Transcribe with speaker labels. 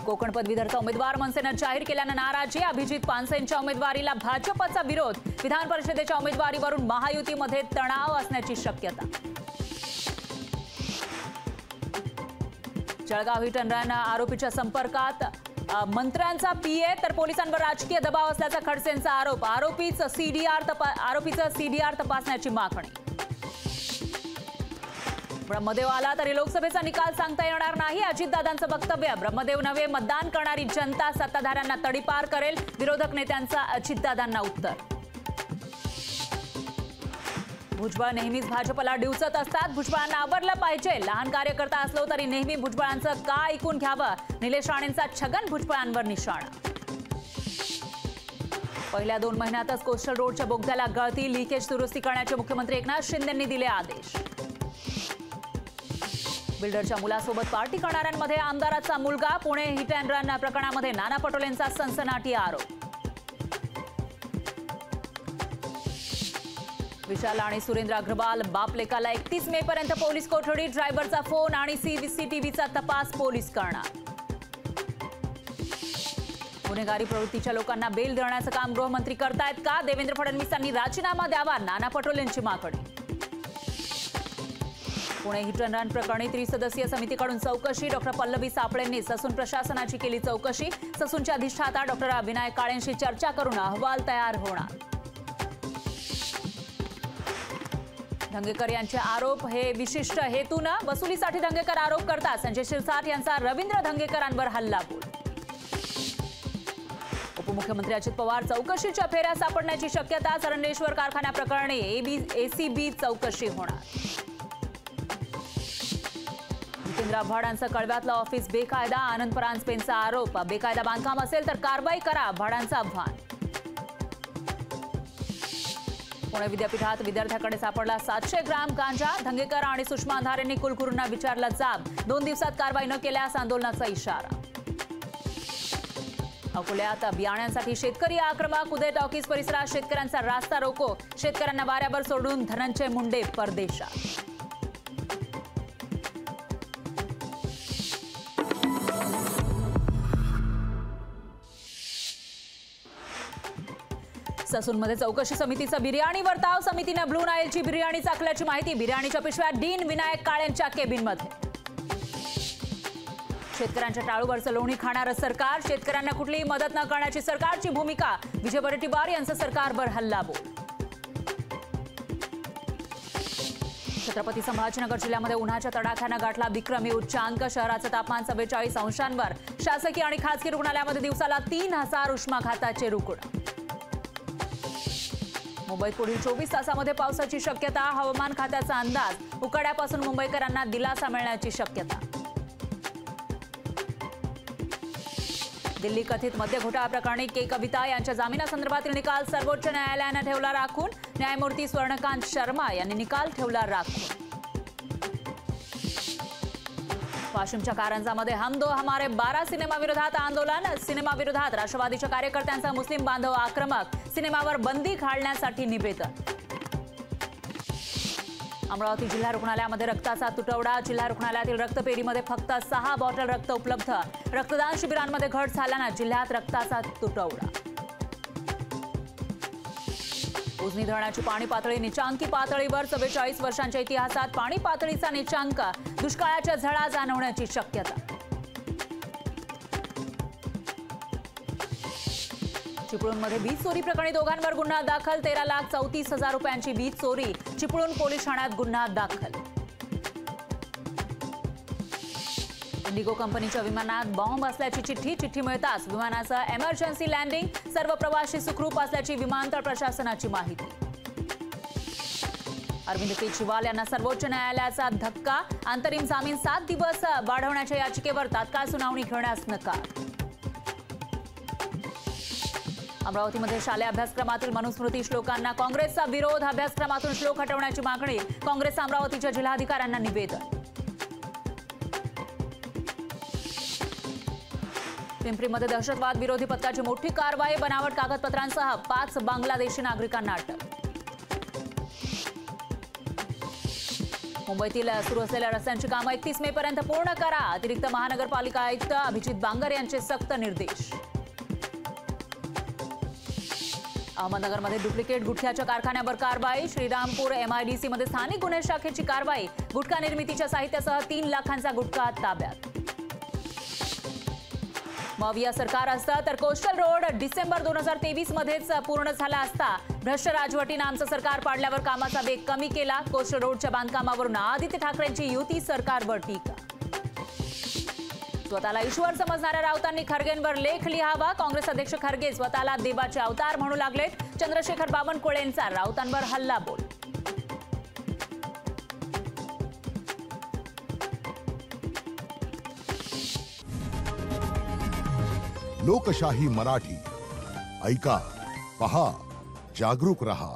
Speaker 1: कोकण पदवीधरचा उमेदवार मनसेनं जाहीर केल्यानं नाराजी, अभिजित पानसेंच्या उमेदवारीला भाजपचा विरोध, विधान परिषदेच्या उमेदवारीवरून महायुतीमध्ये तणाव असण्याची शक्यता। जळगाव हिट अँड रन आरोपीच्या संपर्कात मंत्र्यांचा पीए तर पोलिसांवर राजकीय दबाव असल्याचा खडसेंचा आरोप, आरोपीचं सीडीआर तपासण्याची मागणी। ब्रह्मदेव आला तरी लोकसभेचा निकाल सांगता येणार नाही, अजितदादांचं वक्तव्य। ब्रह्मदेव नव्हे, मतदान करणारी जनता सत्ताधाऱ्यांना तडीपार करेल, विरोधक नेत्यांचा अजितदादांना उत्तर। भुजबळ नेहमीच भाजपला डिवचत असतात, भुजबळांना आवरलं पाहिजे, लहान कार्यकर्ता असलो तरी नेहमी भुजबळांचं का ऐकून घ्यावं, निलेश राणेंचा छगन भुजबळांवर निशाणा। पहिल्या 2 महिन्यातच कोस्टल रोडच्या बोगद्याला गळती, लिकेज दुरुस्ती करण्याचे मुख्यमंत्री एकनाथ शिंदेंनी दिले आदेश। बिल्डरच्या मुलासोबत पार्टी करणाऱ्यांमध्ये आमदाराचा मुलगा, पुणे हिट अँड रन प्रकरणामध्ये नाना पटोलेंचा सनसनाटी आरोप। विशाल आणि सुरेंद्र अग्रवाल बापलेकाला 31 मे पर्यंत पोलीस कोठडी, ड्रायव्हरचा फोन आणि सीसीटीव्हीचा तपास पोलीस करणार। गुन्हेगारी प्रवृत्तीच्या लोकांना बेल देण्याचं काम गृहमंत्री करतायत का, देवेंद्र फडणवीसांनी राजीनामा द्यावा, नाना पटोलेंची मागणी। पुणे हिट अँड रन प्रकरणी 3 सदस्यीय समितीकडून चौकशी, डॉक्टर पल्लवी सापळेंनी ससून प्रशासनाची केली चौकशी, ससूनचे अधिष्ठाता डॉक्टर विनायक काळेंशी चर्चा करून अहवाल तयार होणार। धंगेकर यांचे आरोप हे विशिष्ट हेतूनं वसुलीसाठी धंगेकर आरोप करतात, संजय शिरसाट यांचा रवींद्र धंगेकरांवर हल्लाबोल। उपमुख्यमंत्री अजित पवार चौकशीच्या फेऱ्या सापडण्याची शक्यता, सरंडेश्वर कारखाना प्रकरणी एसीबी चौकशी होणार। जितेंद्र आव्हाडांचं कळव्यातलं ऑफिस बेकायदा, आनंद परांजपेंचा आरोप, बेकायदा बांधकाम असेल तर कारवाई करा, आव्हाडांचं आव्हान। पुणे विद्यापीठात विद्यार्थ्याकडे सापडला 700 ग्रॅम गांजा, धंगेकर आणि सुषमा अंधारे यांनी कुलगुरूंना विचारला जाब, 2 दिवसात कारवाई न केल्यास आंदोलनाचा इशारा। अकोल्यात बियाण्यांसाठी शेतकरी आक्रमक, उदय टॉकीज परिसरात शेतकऱ्यांचा रास्ता रोको, शेतकऱ्यांना वाऱ्यावर सोडून धनंजय मुंडे परदेशात। ससूनमध्ये चौकशी समितीचा बिर्याणी वर्ताव, समितीने ब्लू नाईलची बिर्याणी चाखल्याची माहिती, बिर्याणीच्या पिशव्या डीन विनायक काळेंच्या केबिनमध्ये। शेतकऱ्यांच्या टाळूवरचं लोणी खाणारं सरकार, शेतकऱ्यांना कुठलीही मदत न करण्याची सरकारची भूमिका, विजय वडेट्टीवार यांचं सरकारवर हल्लाबोल। छत्रपती संभाजीनगर जिल्ह्यामध्ये उन्हाच्या तडाख्यानं गाठला विक्रमी उच्चांक, शहराचं तापमान 44 अंशांवर, शासकीय आणि खासगी रुग्णालयामध्ये दिवसाला 3000 उष्माघाताचे रुग्ण। मुंबईत पुढील 24 तासामध्ये पावसाची शक्यता, हवामान खात्याचा अंदाज, उकाड्यापासून मुंबईकरांना दिलासा मिळण्याची शक्यता। दिल्ली कथित मद्य घोटाळा प्रकरणी के कविता यांच्या जामिनासंदर्भातील निकाल सर्वोच्च न्यायालयाने ठेवला राखून, न्यायमूर्ती स्वर्णकांत शर्मा यांनी निकाल ठेवला राखून। वाशिमच्या कारंजामध्ये हम दो हमारे 12 सिनेमाविरोधात आंदोलन, सिनेमाविरोधात राष्ट्रवादीच्या कार्यकर्त्यांचा मुस्लिम बांधव आक्रमक, सिनेमावर बंदी घालण्यासाठी निवेदन। अमरावती जिल्हा रुग्णालयामध्ये रक्ताचा तुटवडा, जिल्हा रुग्णालयातील रक्तपेढीमध्ये फक्त 6 बॉटल रक्त उपलब्ध, रक्तदान शिबिरांमध्ये घट झाल्यानं जिल्ह्यात रक्ताचा तुटवडा। उजनी धरणाची पाणी पातळी निचांकी पातळीवर, 44 वर्षांच्या इतिहासात पाणी पातळीचा निचांक, दुष्काळाच्या झळा जाणवण्याची शक्यता। चिपळूणमध्ये वीज चोरी प्रकरणी दोघांवर गुन्हा दाखल, 13,34,000 रुपयांची वीज चोरी, चिपळूण पोलीस ठाण्यात गुन्हा दाखल। इंडिगो कंपनीच्या विमानात बॉम्ब असल्याची चिठ्ठी मिळताच विमानाचं एमर्जन्सी लँडिंग, सर्व प्रवासी सुखरूप असल्याची विमानतळ प्रशासनाची माहिती। अरविंद केजरीवाल यांना सर्वोच्च न्यायालयाचा धक्का, अंतरिम जामीन 7 दिवस वाढवण्याच्या याचिकेवर तात्काळ सुनावणी घेण्यास नकार। अमरावतीमध्ये शालेय अभ्यासक्रमातील मनुस्मृती श्लोकांना काँग्रेसचा विरोध, अभ्यासक्रमातून श्लोक हटवण्याची मागणी, काँग्रेस अमरावतीच्या जिल्हाधिकाऱ्यांना निवेदन। पिंपरीमध्ये दहशतवाद विरोधी पथकाची मोठी कारवाई, बनावट कागदपत्रांसह 5 बांगलादेशी नागरिकांना अटक। मुंबईतील सुरू असलेल्या रस्त्यांची कामं 31 मे पर्यंत पूर्ण करा. अतिरिक्त महानगरपालिका आयुक्त अभिजित बांगर यांचे सक्त निर्देश. अहमदनगरमध्ये डुप्लिकेट गुटख्याच्या कारखान्यावर कारवाई. श्रीरामपूर MIDC मध्ये स्थानिक गुन्हे शाखेची कारवाई. गुटखा निर्मितीच्या साहित्यासह 3 लाखांचा गुटखा ताब्यात. मविया सरकार असतं तर कोस्टल रोड डिसेंबर 2023 मध्येच पूर्ण झाला असता. भ्रष्ट राजवटीनं आमचं सरकार पाडल्यावर कामाचा वेग कमी केला. कोस्टल रोडच्या बांधकामावरून आदित्य ठाकरेंची युती सरकारवर टीका. स्वतःला ईश्वर समजणाऱ्या राऊतांनी खरगेंवर लेख लिहावा. काँग्रेस अध्यक्ष खरगे स्वतःला देवाचे अवतार म्हणू लागले. चंद्रशेखर बावनकुळेंचा राऊतांवर हल्लाबोल.
Speaker 2: लोकशाही मराठी ऐका, पहा, जागरूक रहा.